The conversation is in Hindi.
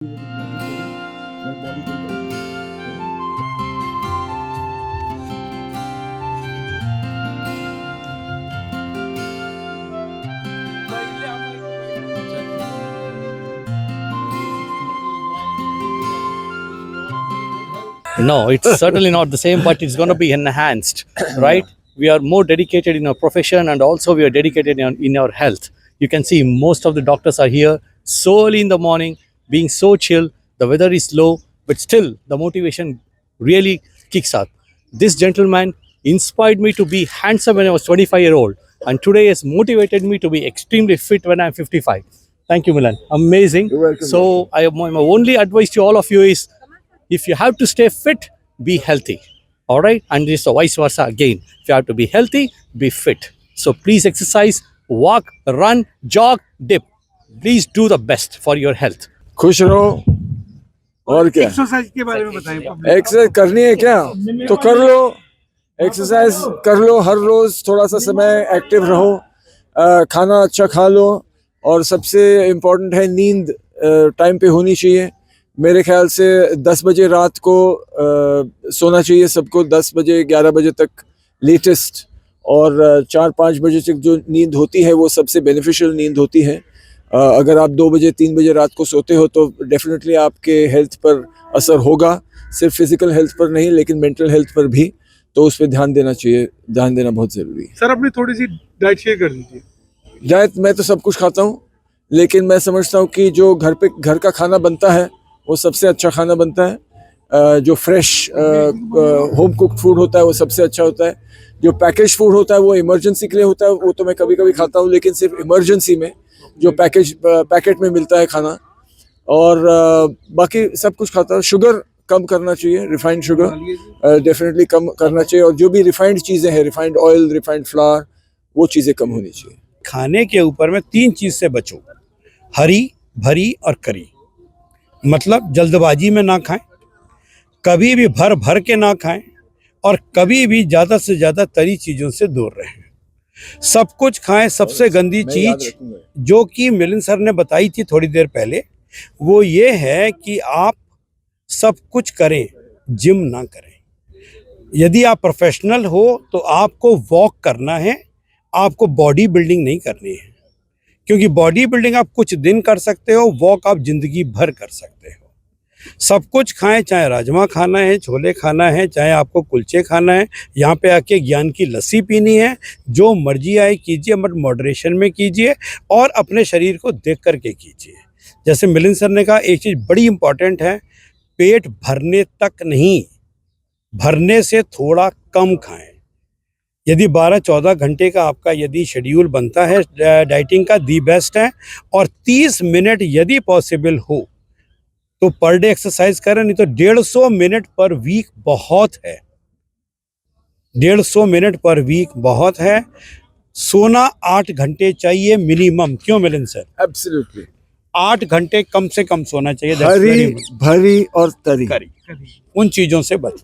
No, it's certainly not the same, but it's going to be enhanced, right? We are more dedicated in our profession and also we are dedicated in our health. You can see most of the doctors are here so early in the morning, being so chill. The weather is low, but still the motivation really kicks up. This gentleman inspired me to be handsome when I was 25-year-old, and today has motivated me to be extremely fit when I'm 55. Thank you, Milan. Amazing. You're welcome. So, my only advice to all of you is if you have to stay fit, be healthy. All right. And this is vice versa again. If you have to be healthy, be fit. So please exercise, walk, run, jog, dip. Please do the best for your health. खुश रहो और क्या एक्सरसाइज के बारे में बताएं। एक्सरसाइज करनी है क्या तो कर लो, एक्सरसाइज कर लो, हर रोज थोड़ा सा समय एक्टिव रहो, खाना अच्छा खा लो और सबसे इम्पोर्टेंट है नींद टाइम पे होनी चाहिए। मेरे ख्याल से 10 बजे रात को सोना चाहिए सबको, 10 बजे 11 बजे तक लेटेस्ट, और 4-5 बजे तक जो नींद होती है वो सबसे बेनिफिशियल नींद होती है। अगर आप 2 बजे 3 बजे रात को सोते हो तो डेफिनेटली आपके हेल्थ पर असर होगा, सिर्फ फिजिकल हेल्थ पर नहीं लेकिन मेंटल हेल्थ पर भी, तो उस पर ध्यान देना चाहिए, ध्यान देना बहुत ज़रूरी है। सर अपनी थोड़ी सी डाइट शेयर कर दीजिए। डाइट मैं तो सब कुछ खाता हूँ, लेकिन मैं समझता हूँ कि जो घर का खाना बनता है वो सबसे अच्छा खाना बनता है। जो फ्रेश होम कुक्ड फूड होता है वो सबसे अच्छा होता है। जो पैकेज फूड होता है वो इमरजेंसी के लिए होता है, वो तो मैं कभी कभी खाता हूँ, लेकिन सिर्फ इमरजेंसी में जो पैकेट में मिलता है खाना, और बाकी सब कुछ खाता हूँ। शुगर कम करना चाहिए, रिफाइंड शुगर डेफिनेटली कम करना चाहिए, और जो भी रिफाइंड चीज़ें हैं, रिफाइंड ऑयल, रिफाइंड फ्लावर, वो चीज़ें कम होनी चाहिए। खाने के ऊपर में 3 चीज़ से बचो, हरी भरी और करी। मतलब जल्दबाजी में ना खाएं, कभी भी भर भर के ना खाएं, और कभी भी ज़्यादा से ज़्यादा तरी चीज़ों से दूर रहें। सब कुछ खाएं। सबसे गंदी चीज़ जो कि मिलन सर ने बताई थी थोड़ी देर पहले, वो ये है कि आप सब कुछ करें, जिम ना करें। यदि आप प्रोफेशनल हो तो आपको वॉक करना है, आपको बॉडी बिल्डिंग नहीं करनी है, क्योंकि बॉडी बिल्डिंग आप कुछ दिन कर सकते हो, वॉक आप जिंदगी भर कर सकते हो। सब कुछ खाएं, चाहे राजमा खाना है, छोले खाना है, चाहे आपको कुलचे खाना है, यहाँ पे आके ज्ञान की लस्सी पीनी है, जो मर्जी आए कीजिए, बट मॉडरेशन में कीजिए और अपने शरीर को देख करके कीजिए। जैसे मिलिंद सर ने कहा, एक चीज़ बड़ी इंपॉर्टेंट है, पेट भरने तक नहीं, भरने से थोड़ा कम खाएं। यदि 12-14 घंटे का आपका यदि शेड्यूल बनता है डाइटिंग का, दी बेस्ट है। और 30 मिनट यदि पॉसिबल हो तो पर डे एक्सरसाइज करें, नहीं तो 150 मिनट पर वीक बहुत है। 150 मिनट पर वीक बहुत है। सोना 8 घंटे चाहिए मिनिमम। क्यों मिलन सर? एब्सोल्युटली 8 घंटे कम से कम सोना चाहिए। हरी भरी और तरी उन चीज़ों से बच।